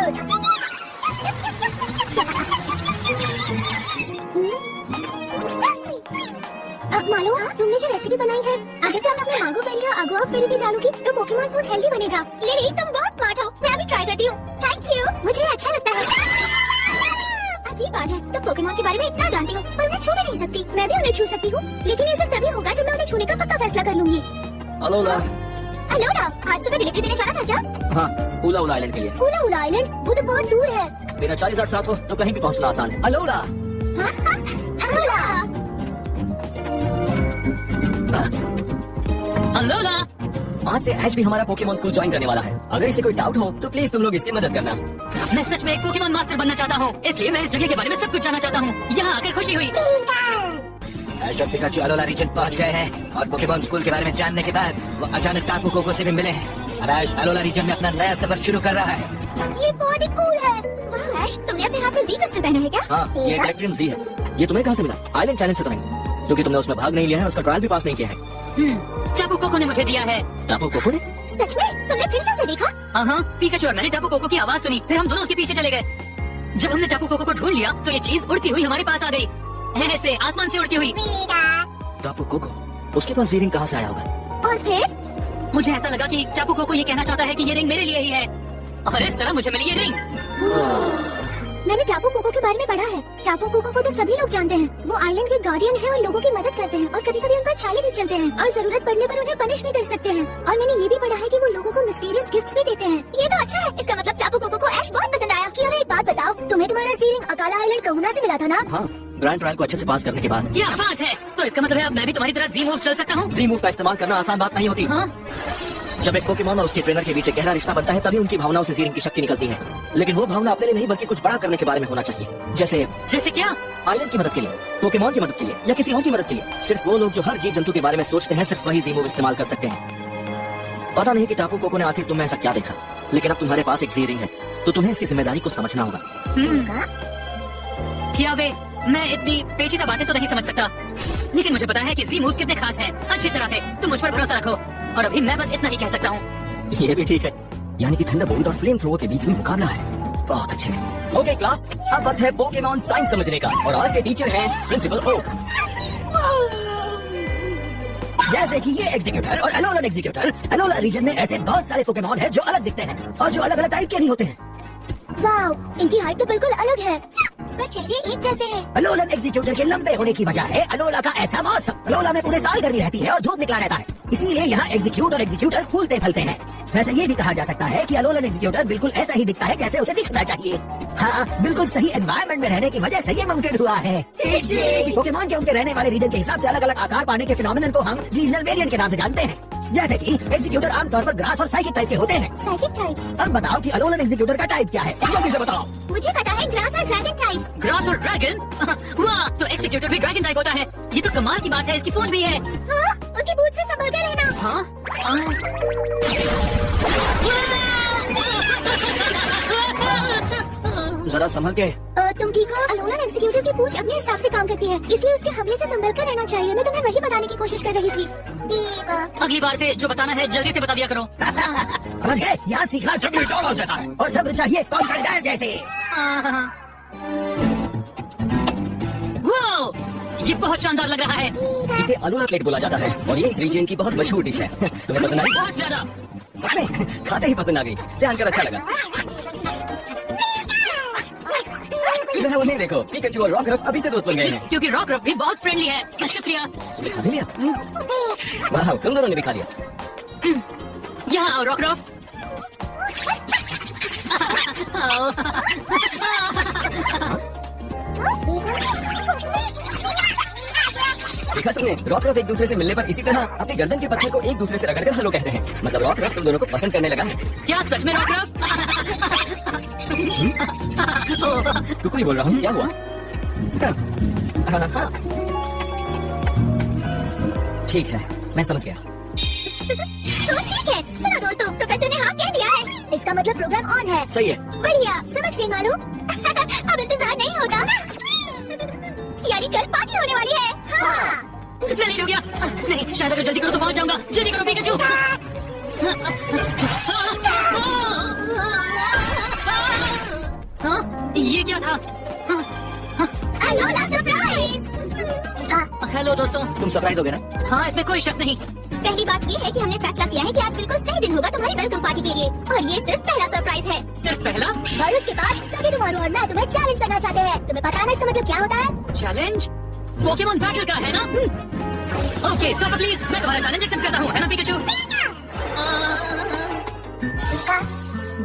अब मालूम तुमने जो रेसिपी बनाई है, अगर तुम इसमें मांगो बेरी और अगुआ बेरी भी डालोगी तो पोकेमॉन फूड हेल्दी बनेगा। लिली तुम बहुत स्मार्ट हो, मैं अभी ट्राई करती हूँ। थैंक यू, मुझे अच्छा लगता है। अजीब बात है, तुम पोकेमॉन के बारे में इतना जानती हो पर उन्हें छू भी नहीं सकती। मैं भी उन्हें छू सकती हूँ, लेकिन ये सिर्फ तभी होगा जब मैं उन्हें छूने का पक्का फैसला कर लूंगी। अलोला, अलोला, आज सुबह डिलीवरी देने जाना था क्या? हाँ, उला उला आइलैंड के लिए। उला उला आइलैंड? वो तो बहुत दूर है। मेरा 40,000 साथ हो तो कहीं भी पहुँचना आसान है। अलोला, अलोला, अलोला, आज से ऐश भी हमारा पोकेमॉन स्कूल ज्वाइन करने वाला है। अगर इसे कोई डाउट हो तो प्लीज तुम लोग इसकी मदद करना। मैं सच में एक पोकेमॉन मास्टर बनना चाहता हूँ, इसलिए मैं इस जगह के बारे में सब कुछ जानना चाहता हूँ। यहाँ आकर खुशी हुई। ऐश और पिकाचू अलोला रीजन पहुँच गए हैं और पोकेमॉन स्कूल के बारे में जानने के बाद वो अचानक टापू कोको से भी मिले हैं। और ऐश अलोला रीजन में अपना नया सफर शुरू कर रहा है। ये बहुत ही कूल है। वाह ऐश, तुमने अपने हाथ में जी क्रिस्टल पहना है क्या? हाँ, ये इलेक्ट्रियम जी है। ये तुम्हें कहाँ से मिला? आइलैंड चैलेंज से तो नहीं, क्योंकि तुमने उसमें भाग नहीं लिया है, उसका ट्रायल भी पास नहीं किया है। टापू कोको ने मुझे दिया है। टापू कोको ने? सच में? तुमने फिर से उसे देखा? हाँ, पिकाचू और मैंने टापू कोको की आवाज सुनी, फिर हम दोनों उसके पीछे चले गए। जब हमने टापू कोको को ढूंढ लिया तो ये चीज उड़ती हुई हमारे पास आ गई, ऐसे आसमान से उड़ती हुई। टापू कोको, उसके पास ज़ीरिंग कहाँ से आया होगा? और फिर? मुझे ऐसा लगा कि टापू कोको ये कहना चाहता है कि ये रिंग मेरे लिए ही है, और इस तरह मुझे मिली ये रिंग। मैंने टापू कोको के बारे में पढ़ा है। टापू कोको को तो सभी लोग जानते हैं। वो आइलैंड के गार्डियन है और लोगों की मदद करते हैं और कभी-कभी उन पर चाले भी चलते हैं और जरूरत पड़ने पर उन्हें पनिश भी कर सकते हैं। और मैंने ये भी पढ़ा है कि वो लोगों को मिस्टीरियस गिफ्ट्स भी देते हैं। ये तो अच्छा है। इसका मतलब टापू कोको को ऐश बहुत पसंद आया। कि हमें एक बात बताओ, तुम्हें तुम्हारा ज़ीरिंग अकाला आइलैंड कहुना से मिला था ना? हाँ, ग्रैंड ट्रायल को अच्छे से पास करने के बाद। क्या बात है, तो इसका मतलब है अब मैं भी तुम्हारी तरह जी मूव चल सकता हूँ। जी मूव का इस्तेमाल करना आसान बात नहीं होती। हाँ? जब एक पोकेमॉन और उसके ट्रेनर के बीच एक गहरा रिश्ता बनता है तभी उनकी भावनाओं से ज़ीरिंग की शक्ति निकलती है। लेकिन वो भावना अपने लिए नहीं बल्कि कुछ बड़ा करने के बारे में होना चाहिए। जैसे क्या? आइलैंड की मदद के लिए, पोकेमॉन की मदद के लिए या किसी और की मदद के लिए। सिर्फ वो लोग जो हर जीव जंतु के बारे में सोचते हैं सिर्फ वही जी मूव इस्तेमाल कर सकते हैं। पता नहीं कि टापू कोको ने आखिर तुम्हें ऐसा क्या देखा, लेकिन अब तुम्हारे पास एक ज़ीरिंग है तो तुम्हें इसकी जिम्मेदारी को समझना होगा। क्या वे, मैं इतनी पेचीदा बातें तो नहीं समझ सकता, लेकिन मुझे पता है कि जी मूव्स कितने खास हैं। अच्छी तरह से तुम मुझ पर भरोसा रखो, और अभी मैं बस इतना ही कह सकता हूँ। ये भी ठीक है, यानी कि थंडरबोल्ट और फ्लेम थ्रोवर के बीच में मुकाबला है। बहुत अच्छे। ओके क्लास, अब वक्त है पोकेमॉन साइंस समझने का और आज के टीचर हैं प्रिंसिपल ओक। जैसे कि ये एग्जीक्यूटर और अलोलन एग्जीक्यूटर, अलोला रीजन में ऐसे बहुत सारे पोकेमॉन हैं जो अलग दिखते हैं और जो अलग अलग टाइप के नहीं होते हैं। वाओ, इनकी हाइट तो बिल्कुल अलग है पर चेहरे एक जैसे हैं। अलोलन एग्जीक्यूटर के लंबे होने की वजह है अलोला का ऐसा मौसम। अलोला में पूरे साल गर्मी रहती है और धूप निकला रहता है, इसीलिए यहाँ एग्जीक्यूट और एग्जीक्यूटर फूलते फलते हैं। वैसे ये भी कहा जा सकता है कि अलोलन एग्जीक्यूटर बिल्कुल ऐसा ही दिखता है जैसे उसे दिखना चाहिए। हाँ, बिल्कुल सही एनवायरनमेंट में रहने की वजह से ये मुमकिन हुआ है। पोकेमॉन के उनके रहने वाले रीजन के हिसाब से अलग अलग आकार पाने के फिनोमेनन को हम रीजनल वेरिएंट के नाम से जानते हैं। जैसे कि एग्जीक्यूटर आमतौर पर ग्रास और साइकिक टाइप के होते हैं। Psychic type? अब बताओ कि अलोलन एग्जीक्यूटर का टाइप क्या है, जल्दी से बताओ। मुझे पता है, ग्रास और ड्रैगन टाइप। ग्रास और ड्रैगन? वाह, तो एग्जीक्यूटर भी ड्रैगन टाइप होता है। ये तो कमाल की बात है, इसकी पूंछ भी है। हाँ, उनकी पूंछ से संभल कर रहना। हाँ? जरा संभल के। तुम ठीक हो? अलोलन एग्जीक्यूटर की पूंछ अपने हिसाब से काम करती है, इसलिए उसके हमले से संभल कर रहना चाहिए। मैं तुम्हें वही बताने की कोशिश कर रही थी। अगली बार से जो बताना है जल्दी से बता दिया करो। समझ गए? यहाँ सीखना मैकडॉनल्ड्स जैसा है और सब्र चाहिए कॉन्फिडेंस जैसे। वाओ, ये बहुत शानदार लग रहा है। इसे अलोला प्लेट बोला जाता है और ये इस रीजन की बहुत मशहूर डिश है। तुम्हें पसंद आई? बहुत ज्यादा। सच में खाते ही पसंद आ गई, जानकर अच्छा लगा। जरा उन्हें देखो, पिकाचू और रॉकरफ अभी से दोस्त बन गए हैं। क्योंकि रॉकरफ भी बहुत फ्रेंडली है। शुक्रिया। तुमने खा भी लिया? वाह, तुम दोनों ने भी खा लिया। यहाँ आओ रॉकरफ। देखा तुमने, रॉकरफ एक दूसरे से मिलने पर इसी तरह अपनी गर्दन के पत्थर को एक दूसरे से रगड़कर हेलो कहते हैं। मतलब रॉकरफ तुम दोनों को पसंद करने लगा है। क्या सच में रॉकरफ? कुकू ही बोल रहा हूँ, क्या हुआ? ठीक है, मैं समझ गया। तो ठीक है, सुनो दोस्तों, प्रोफेसर ने हाँ कह दिया है, इसका मतलब प्रोग्राम ऑन है। सही है। बढ़िया, समझ गई मालूम। अब इंतजार नहीं होता, यानी कल पार्टी होने वाली है। हाँ। मैं लेट हो गया। नहीं, शायद अगर जल्दी करो तो पहुंच जाऊंगा। जल्दी करो पिकाचू। था। Alola surprise. हेलो दोस्तों। तुम सरप्राइज हो गए ना? हाँ, इसमें कोई शक नहीं। पहली बात ये है कि हमने फैसला किया है कि आज बिल्कुल सही दिन होगा तुम्हारी वेलकम पार्टी के लिए, और ये सिर्फ पहला सरप्राइज है। सिर्फ पहला और उसके बाद तभी तुम्हारू और मैं तुम्हें चैलेंज करना चाहते हैं। तुम्हें पता है ना इसका मतलब क्या होता है? चैलेंज पोकेमॉन बैटल का है ना? ओके, तो प्लीज मैं तुम्हारा चैलेंज एक्सेप्ट करता हूँ, है ना पिकाचू?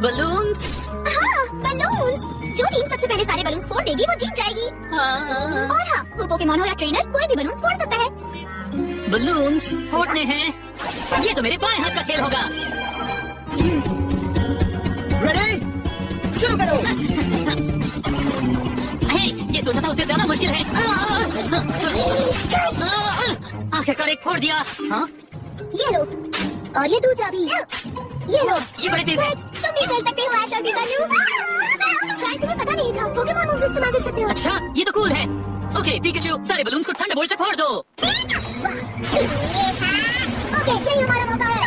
बलून्स। हाँ, बलून्स। जो टीम सबसे पहले सारे बलून्स फोड़ देगी वो जीत जाएगी। और हाँ, वो पोकेमॉन हो या ट्रेनर कोई भी बलून्स फोड़ सकता है। बलून्स फोड़ने हैं। ये तो मेरे बाएं हाथ का खेल होगा। रेडी, शुरू करो। हे, ये सोचा था उससे ज्यादा मुश्किल है। आखिरकार एक फोड़ दिया। हाँ, ये लो, और ये दूसरा भी। ये लो। ये बड़े तेज है। तुम भी कर सकते हो ऐश और पिकाचू। शायद तुम्हें पता नहीं था, पोकेमॉन मूव्स इस्तेमाल कर सकते हो। अच्छा, ये तो कूल है। ओके पिकाचू, सारे बलून्स को थंडरबोल्ट से फोड़ दो। ओके, यही हमारा मौका है।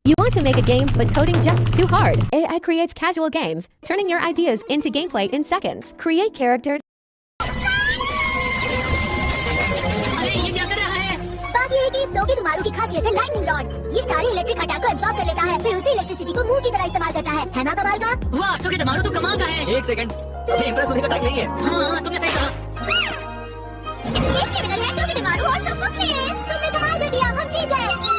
You want to make a game, but coding just too hard. AI creates casual games, turning your ideas into gameplay in seconds. Create characters. अरे ये क्या कर रहा है? बात ये है कि डोगेडोमारू की खासियत है लाइटनिंग रॉड। ये सारे इलेक्ट्रिक अटैक को एब्सॉर्ब कर लेता है, फिर उसी इलेक्ट्रिसिटी को मूव की तरह इस्तेमाल करता है ना कमाल का? वाह, तो डोगेडोमारू तो कमाल का है। एक सेकंड, अभी इंप्रेस होने का टाइम नहीं है। हाँ, तुमने सही कहा। इस गेम के विनर है डोगेडोमारू और सोफोक्लिस। तुमने कमाल कर दिया, हम जीत गए।